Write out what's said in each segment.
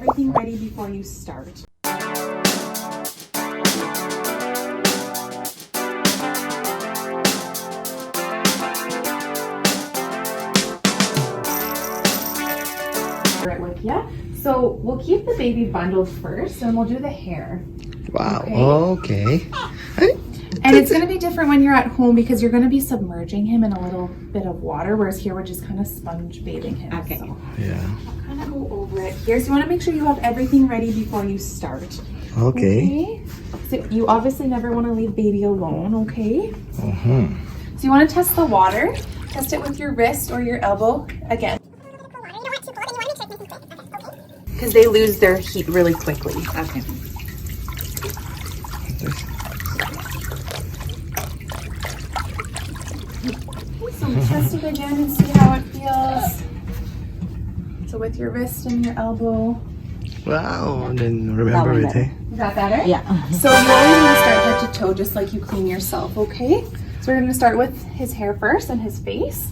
everything ready before you start. Right with you. So we'll keep the baby bundled first and we'll do the hair. Wow. Okay. And it's going to be different when you're at home because you're going to be submerging him in a little bit of water, whereas here we're just kind of sponge bathing him. Okay. So Yeah. I'll kind of go over it here. So you want to make sure you have everything ready before you start. Okay. So you obviously never want to leave baby alone, okay? Uh-huh. So you want to test the water. Test it with your wrist or your elbow again. Because they lose their heat really quickly. Okay. So test it again and see how it feels. So with your wrist and your elbow. Wow. And then remember it, eh? Is that better? Yeah. So you always want to start head to toe just like you clean yourself, okay? So we're going to start with his hair first and his face.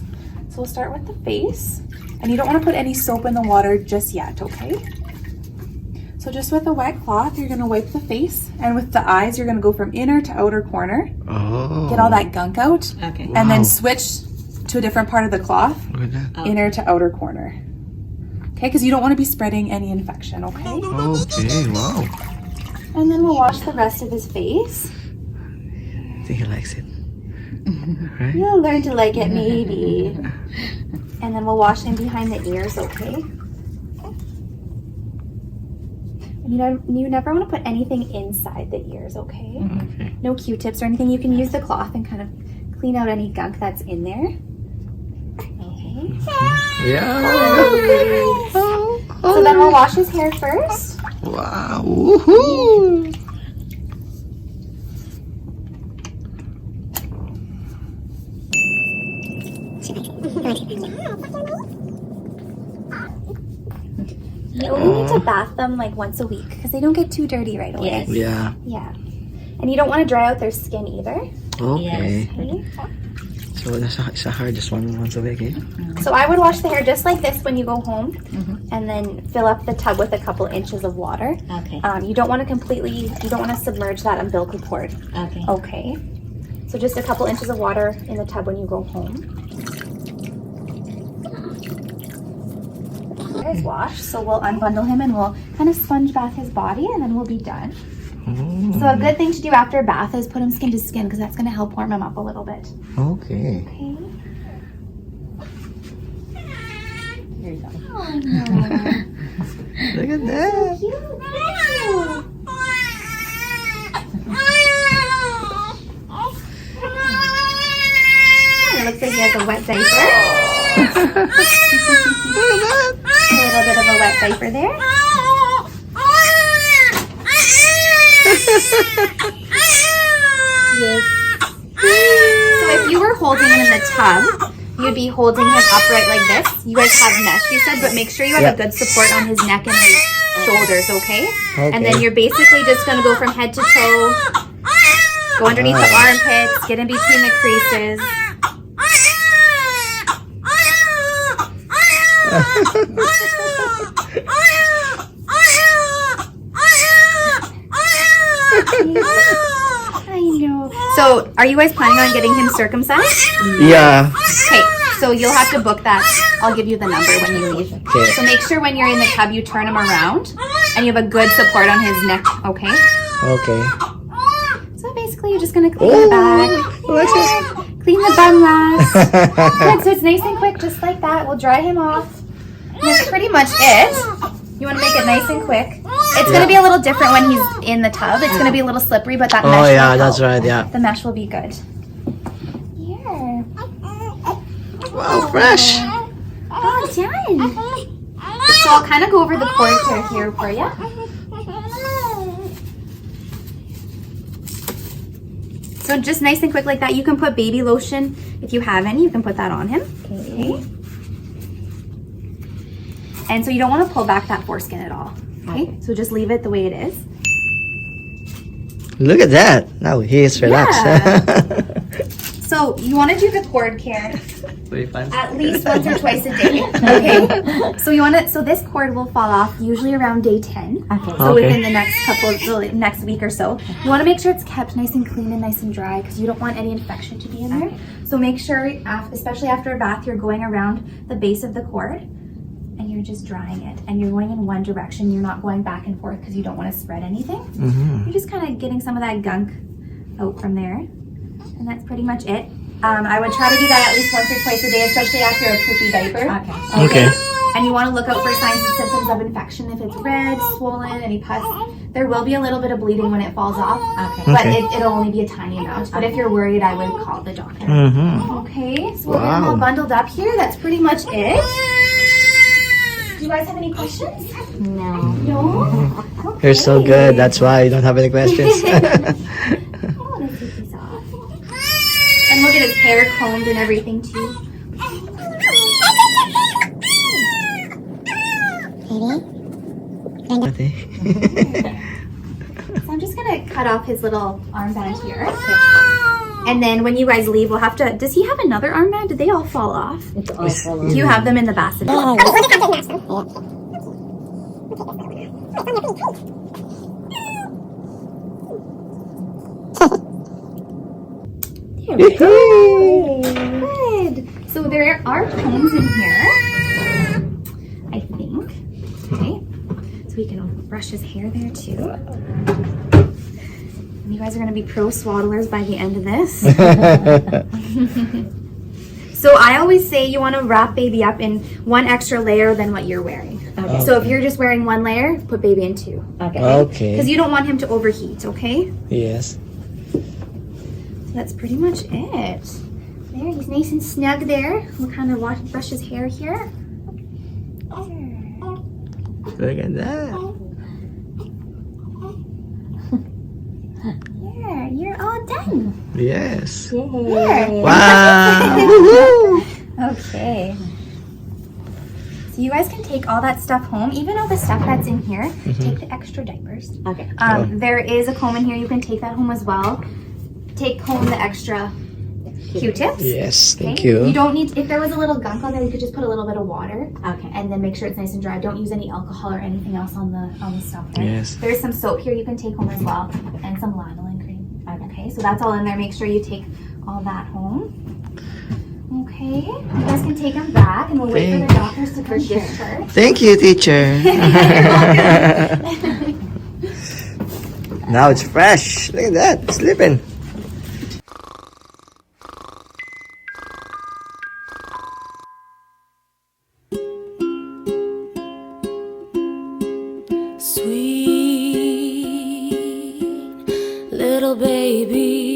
So we'll start with the face. And you don't want to put any soap in the water just yet, okay? So just with a wet cloth, you're going to wipe the face. And with the eyes, you're going to go from inner to outer corner. Oh. Get all that gunk out. Okay. And Wow. then switch to a different part of the cloth. Look at that. Okay. Inner to outer corner. Okay, because you don't want to be spreading any infection, okay? Okay. Wow. And then we'll wash the rest of his face. I think he likes it. Right? You'll learn to like it, maybe. And then we'll wash him behind the ears, okay? And you never want to put anything inside the ears, okay? Okay. No Q-tips or anything. You can use the cloth and kind of clean out any gunk that's in there. Okay. Yeah. So then we'll wash his hair first. Wow. Woohoo. You only need to bath them like once a week because they don't get too dirty right away. Yes. Yeah. Yeah. And you don't want to dry out their skin either. Okay. Okay. So it's a hard just once a week, eh? So I would wash the hair just like this when you go home and then fill up the tub with a couple inches of water. Okay. You don't want to submerge that umbilical cord. Okay. Okay. So just a couple inches of water in the tub when you go home. Hair is washed, so we'll unbundle him and we'll kind of sponge bath his body and then we'll be done. Oh. So a good thing to do after a bath is put him skin to skin because that's going to help warm him up a little bit. Okay. Okay. Here you go. Oh, no. Look at that. It looks like he has a wet diaper. A little bit of a wet diaper there. Yes. So if you were holding him in the tub, you'd be holding him upright like this. You guys have mesh, you said, but make sure you have a good support on his neck and his shoulders, okay? And then you're basically just going to go from head to toe, go underneath the armpits, get in between the creases. I know. So, are you guys planning on getting him circumcised? Yeah. Okay, so you'll have to book that. I'll give you the number when you leave. Okay. So make sure when you're in the tub, you turn him around and you have a good support on his neck, okay? Okay. So basically, you're just gonna clean the back, What's clean the bum last. Good, so it's nice and quick, just like that. We'll dry him off. And that's pretty much it. You want to make it nice and quick. It's going to be a little different when he's in the tub. It's going to be a little slippery, but that mesh Oh yeah, will that's help. right. Yeah. The mesh will be good. Here. Wow, fresh. Oh, done. So I'll kind of go over the cord care here for you. So just nice and quick like that. You can put baby lotion if you have any. You can put that on him. Okay. And so you don't want to pull back that foreskin at all. Okay. So just leave it the way it is. Look at that. Now he is relaxed. Yeah. So So you want to do the cord care Very fun. at least once or twice a day. Okay. So you want to. So this cord will fall off usually around day 10. Okay. So Okay. within the next next week or so, you want to make sure it's kept nice and clean and nice and dry because you don't want any infection to be in there. So make sure, especially after a bath, you're going around the base of the cord and you're just drying it. And you're going in one direction. You're not going back and forth because you don't want to spread anything. You're just kind of getting some of that gunk out from there. And that's pretty much it. I would try to do that at least once or twice a day, especially after a poopy diaper. Okay. And you want to look out for signs and symptoms of infection. If it's red, swollen, any pus, there will be a little bit of bleeding when it falls off. But Okay. it'll only be a tiny amount. But if you're worried, I would call the doctor. Okay, so we're getting all bundled up here. That's pretty much it. Do you guys have any questions? No. No? Okay. You're so good. That's why you don't have any questions. Oh, let's take these off. And we'll get his hair combed and everything too. Okay. So I'm just gonna cut off his little armband here. And then when you guys leave, we'll have to, does he have another armband? Did they all fall off? It's all full Do you have them in the basket? There we go. Good. So there are combs in here, I think. Okay. So we can brush his hair there too. And you guys are going to be pro swaddlers by the end of this. So I always say you want to wrap baby up in one extra layer than what you're wearing. Okay. So if you're just wearing one layer, put baby in two. Okay. Okay. Because you don't want him to overheat, okay? Yes. So that's pretty much it. There, he's nice and snug there. We'll kind of brush his hair here. Look at that. There, you're all done. Yes. There. Wow. Woohoo. Okay. So you guys can take all that stuff home, even all the stuff that's in here. Take the extra diapers. Okay. There is a comb in here. You can take that home as well. Take home the extra Q-tips. Yes, thank Okay? you. You don't need, if there was a little gunk on there, you could just put a little bit of water. Okay. And then make sure it's nice and dry. Don't use any alcohol or anything else on the stuff there. Yes. There's some soap here you can take home as well, and some lanolin cream. Okay, so that's all in there. Make sure you take all that home. Okay, you guys can take them back, and we'll wait for the doctors to come discharge. Thank you, teacher. Now it's fresh. Look at that. It's sleeping. Sweet little baby.